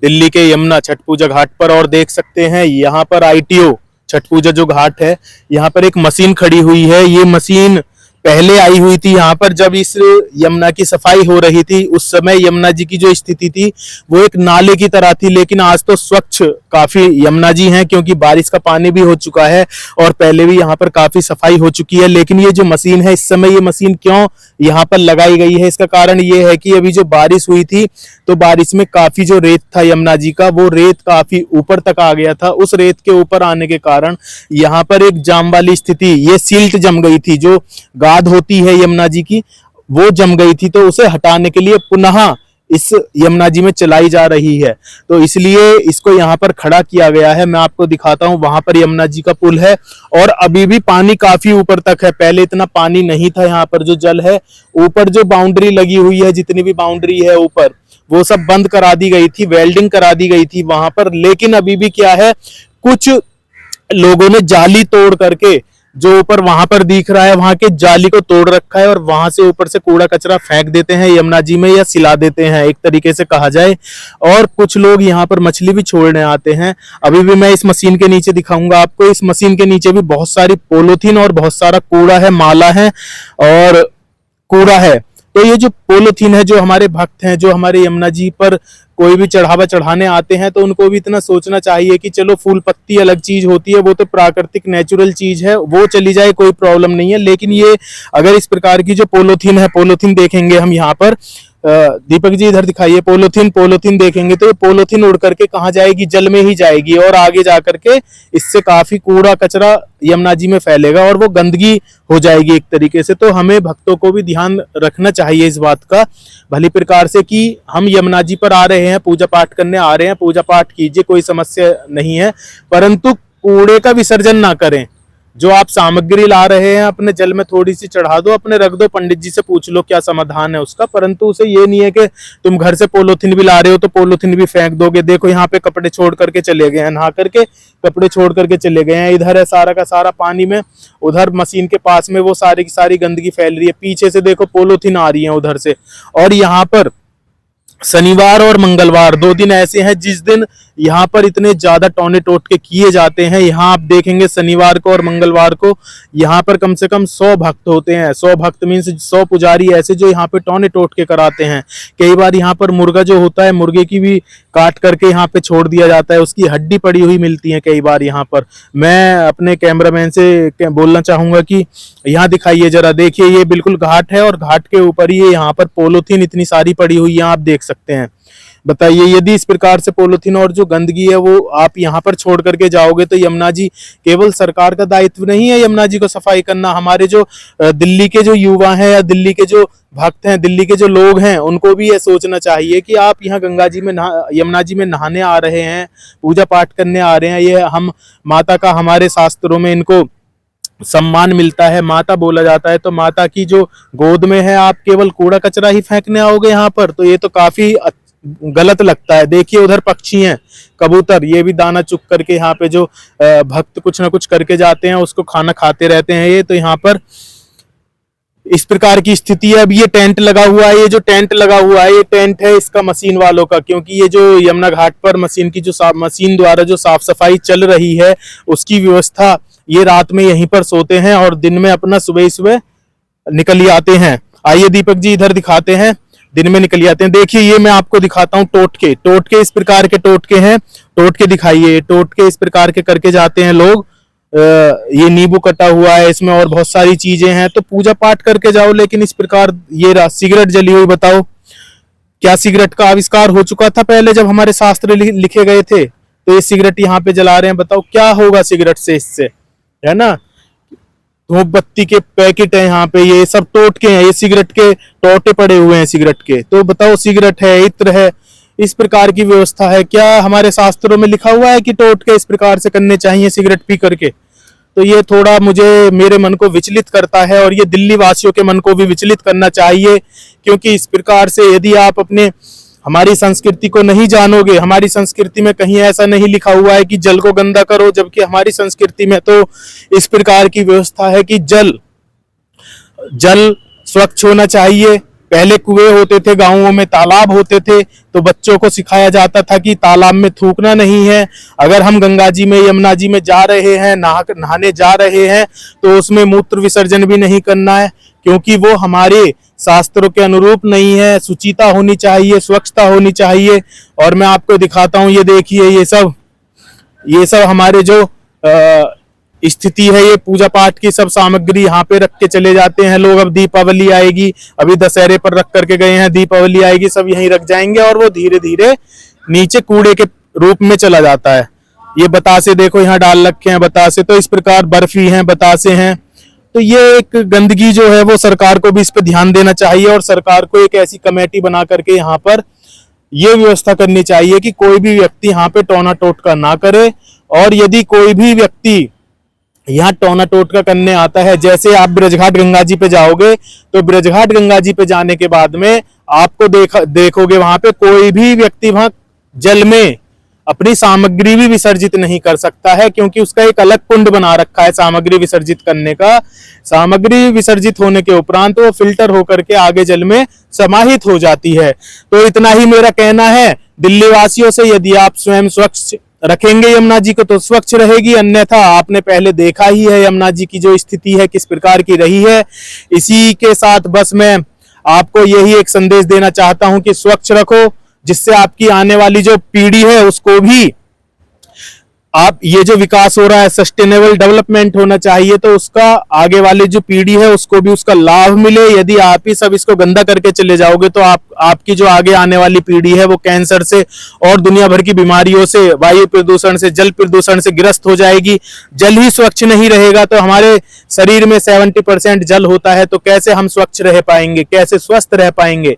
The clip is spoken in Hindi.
दिल्ली के यमुना छठ पूजा घाट पर और देख सकते हैं यहाँ पर ITO छठ पूजा जो घाट है, यहाँ पर एक मशीन खड़ी हुई है। ये मशीन पहले आई हुई थी यहाँ पर जब इस यमुना की सफाई हो रही थी। उस समय यमुना जी की जो स्थिति थी वो एक नाले की तरह थी, लेकिन आज तो स्वच्छ काफी यमुना जी हैं, क्योंकि बारिश का पानी भी हो चुका है और पहले भी यहाँ पर काफी सफाई हो चुकी है। लेकिन ये जो मशीन है, इस समय ये मशीन क्यों यहाँ पर लगाई गई है, इसका कारण ये है कि अभी जो बारिश हुई थी तो बारिश में काफी जो रेत था यमुना जी का, वो रेत काफी ऊपर तक आ गया था। उस रेत के ऊपर आने के कारण यहाँ पर एक जाम वाली स्थिति, ये सिल्ट जम गई थी, जो गाद होती है यमुना जी की वो जम गई थी, तो उसे हटाने के लिए पुनः इस यमुना जी में चलाई जा रही है। तो इसलिए इसको यहाँ पर खड़ा किया गया है। मैं आपको दिखाता हूँ, वहां पर यमुना जी का पुल है और अभी भी पानी काफी ऊपर तक है। पहले इतना पानी नहीं था। यहाँ पर जो जल है, ऊपर जो बाउंड्री लगी हुई है, जितनी भी बाउंड्री है ऊपर, वो सब बंद करा दी गई थी, वेल्डिंग करा दी गई थी वहां पर। लेकिन अभी भी क्या है, कुछ लोगों ने जाली तोड़ करके, जो ऊपर वहां पर दिख रहा है, वहां के जाली को तोड़ रखा है और वहां से ऊपर से कूड़ा कचरा फेंक देते हैं यमुना जी में, या सिला देते हैं एक तरीके से कहा जाए। और कुछ लोग यहाँ पर मछली भी छोड़ने आते हैं। अभी भी मैं इस मशीन के नीचे दिखाऊंगा आपको। इस मशीन के नीचे भी बहुत सारी पॉलीथीन और बहुत सारा कूड़ा है, माला है और कूड़ा है। तो ये जो पॉलीथीन है, जो हमारे भक्त हैं, जो हमारे यमुना जी पर कोई भी चढ़ावा चढ़ाने आते हैं, तो उनको भी इतना सोचना चाहिए कि चलो फूल पत्ती अलग चीज होती है, वो तो प्राकृतिक नेचुरल चीज है, वो चली जाए, कोई प्रॉब्लम नहीं है। लेकिन ये अगर इस प्रकार की जो पॉलीथीन है, पॉलीथीन देखेंगे हम यहाँ पर, दीपक जी इधर दिखाइए, पॉलीथीन देखेंगे तो ये पॉलीथीन उड़ करके कहाँ जाएगी, जल में ही जाएगी और आगे जा करके इससे काफी कूड़ा कचरा यमुना जी में फैलेगा और वो गंदगी हो जाएगी एक तरीके से। तो हमें भक्तों को भी ध्यान रखना चाहिए इस बात का भली प्रकार से कि हम यमुना जी पर आ रहे हैं, पूजा पाठ करने आ रहे हैं, पूजा पाठ कीजिए, कोई समस्या नहीं है, परंतु कूड़े का विसर्जन ना करें। जो आप सामग्री ला रहे हैं अपने जल में थोड़ी सी चढ़ा दो, अपने रख दो, पंडित जी से पूछ लो क्या समाधान है उसका, परंतु उसे ये नहीं है कि तुम घर से पॉलीथीन भी ला रहे हो तो पॉलीथीन भी फेंक दोगे। देखो यहाँ पे कपड़े छोड़ करके चले गए हैं, नहा करके कपड़े छोड़ करके चले गए हैं। इधर है सारा का सारा पानी में, उधर मशीन के पास में वो सारी की सारी गंदगी फैल रही है। पीछे से देखो पॉलीथीन आ रही है उधर से। और यहाँ पर शनिवार और मंगलवार 2 दिन ऐसे हैं जिस दिन यहाँ पर इतने ज्यादा टोने टोटके किए जाते हैं। यहाँ आप देखेंगे शनिवार को और मंगलवार को यहाँ पर कम से कम 100 भक्त होते हैं। 100 भक्त मीन्स 100 पुजारी ऐसे जो यहाँ पे टोने टोटके कराते हैं। कई बार यहाँ पर मुर्गा जो होता है, मुर्गे की भी काट करके यहाँ पे छोड़ दिया जाता है, उसकी हड्डी पड़ी हुई मिलती है कई बार यहाँ पर। मैं अपने कैमरामैन से बोलना चाहूंगा कि यहाँ दिखाइए जरा, देखिए ये बिल्कुल घाट है और घाट के ऊपर ही यहाँ पर पॉलीथीन इतनी सारी पड़ी हुई है, आप देख सकते हैं। बताइए, यदि इस प्रकार से पॉलीथीन और जो गंदगी है वो आप यहाँ पर छोड़ करके जाओगे तो यमुना जी, केवल सरकार का दायित्व नहीं है यमुना जी को सफाई करना, हमारे जो दिल्ली के जो युवा हैं या दिल्ली के जो भक्त हैं, दिल्ली के जो लोग हैं, उनको भी ये सोचना चाहिए कि आप यहाँ गंगा जी में यमुना जी में नहाने आ रहे हैं, पूजा पाठ करने आ रहे हैं। ये हम माता का, हमारे शास्त्रों में इनको सम्मान मिलता है, माता बोला जाता है, तो माता की जो गोद में है आप केवल कूड़ा कचरा ही फेंकने आओगे यहाँ पर, तो ये तो काफी गलत लगता है। देखिए उधर पक्षी हैं, कबूतर, ये भी दाना चुग करके यहाँ पे जो भक्त कुछ ना कुछ करके जाते हैं उसको खाना खाते रहते हैं। ये तो यहाँ पर इस प्रकार की स्थिति है। अब ये टेंट लगा हुआ है, ये जो टेंट लगा हुआ है, ये टेंट है इसका मशीन वालों का, क्योंकि ये जो यमुना घाट पर मशीन की जो मशीन द्वारा जो साफ सफाई चल रही है उसकी व्यवस्था, ये रात में यहीं पर सोते हैं और दिन में अपना सुबह सुबह निकल ही आते हैं। आइए दीपक जी इधर दिखाते हैं, दिन में निकल जाते हैं। देखिए ये मैं आपको दिखाता हूँ टोटके इस प्रकार के टोटके हैं, टोटके दिखाइए, टोटके इस प्रकार के करके जाते हैं लोग। ये नींबू कटा हुआ है इसमें और बहुत सारी चीजें हैं, तो पूजा पाठ करके जाओ। लेकिन इस प्रकार ये सिगरेट जली हुई, बताओ क्या सिगरेट का आविष्कार हो चुका था पहले जब हमारे शास्त्र लिखे गए थे, तो ये सिगरेट यहाँ पे जला रहे हैं। बताओ क्या होगा सिगरेट से, इससे है ना, धूपबत्ती के पैकेट है यहाँ पे, ये सब टोटके हैं, ये सिगरेट के टोटे पड़े हुए हैं सिगरेट के। तो बताओ सिगरेट है, इत्र है, इस प्रकार की व्यवस्था है। क्या हमारे शास्त्रों में लिखा हुआ है कि टोटके इस प्रकार से करने चाहिए सिगरेट पी करके? तो ये थोड़ा मेरे मन को विचलित करता है और ये दिल्ली वासियों के मन को भी विचलित करना चाहिए, क्योंकि इस प्रकार से यदि आप अपने हमारी संस्कृति को नहीं जानोगे, हमारी संस्कृति में कहीं ऐसा नहीं लिखा हुआ है कि जल को गंदा करो, जबकि हमारी संस्कृति में तो इस प्रकार की व्यवस्था है कि जल स्वच्छ होना चाहिए, पहले कुएं होते थे, गांवों में तालाब होते थे, तो बच्चों को सिखाया जाता था कि तालाब में थूकना नहीं है। अगर हम गंगा जी में, यमुना जी में जा रहे हैं, नहाने जा रहे हैं, तो उसमें मूत्र विसर्जन भी नहीं करना है, क्योंकि वो हमारे शास्त्रों के अनुरूप नहीं है। शुचिता होनी चाहिए, स्वच्छता होनी चाहिए। और मैं आपको दिखाता हूँ, ये देखिए, ये सब हमारे जो स्थिति है, ये पूजा पाठ की सब सामग्री यहाँ पे रख के चले जाते हैं लोग। अब दीपावली आएगी, अभी दशहरे पर रख करके गए हैं, दीपावली आएगी, सब यहीं रख जाएंगे और वो धीरे धीरे नीचे कूड़े के रूप में चला जाता है। ये बतासे देखो यहाँ डाल रखे हैं, बतासे तो इस प्रकार बर्फी हैं, बतासे हैं। तो ये एक गंदगी जो है, वो सरकार को भी इस पे ध्यान देना चाहिए और सरकार को एक ऐसी कमेटी बना करके यहाँ पर ये व्यवस्था करनी चाहिए कि कोई भी व्यक्ति यहाँ पे टोना टोटका ना करे। और यदि कोई भी व्यक्ति यहाँ टोना टोटका करने आता है, जैसे आप ब्रजघाट गंगा जी पे जाओगे, तो ब्रजघाट गंगा जी पे जाने के बाद में आपको देखोगे वहां पे कोई भी व्यक्ति वहां जल में अपनी सामग्री भी विसर्जित नहीं कर सकता है, क्योंकि उसका एक अलग कुंड बना रखा है सामग्री विसर्जित करने का। सामग्री विसर्जित होने के उपरांत वो फिल्टर होकर के आगे जल में समाहित हो जाती है। तो इतना ही मेरा कहना है दिल्ली वासियों से, यदि आप स्वयं स्वच्छ रखेंगे यमुना जी को तो स्वच्छ रहेगी, अन्यथा आपने पहले देखा ही है यमुना जी की जो स्थिति है किस प्रकार की रही है। इसी के साथ बस मैं आपको यही एक संदेश देना चाहता हूं कि स्वच्छ रखो, जिससे आपकी आने वाली जो पीढ़ी है उसको भी आप ये जो विकास हो रहा है, सस्टेनेबल डेवलपमेंट होना चाहिए, तो उसका आगे वाली जो पीढ़ी है उसको भी उसका लाभ मिले। यदि आप ही सब इसको गंदा करके चले जाओगे तो आपकी जो आगे आने वाली पीढ़ी है वो कैंसर से और दुनिया भर की बीमारियों से, वायु प्रदूषण से, जल प्रदूषण से ग्रस्त हो जाएगी। जल ही स्वच्छ नहीं रहेगा तो हमारे शरीर में 70% जल होता है, तो कैसे हम स्वच्छ रह पाएंगे, कैसे स्वस्थ रह पाएंगे।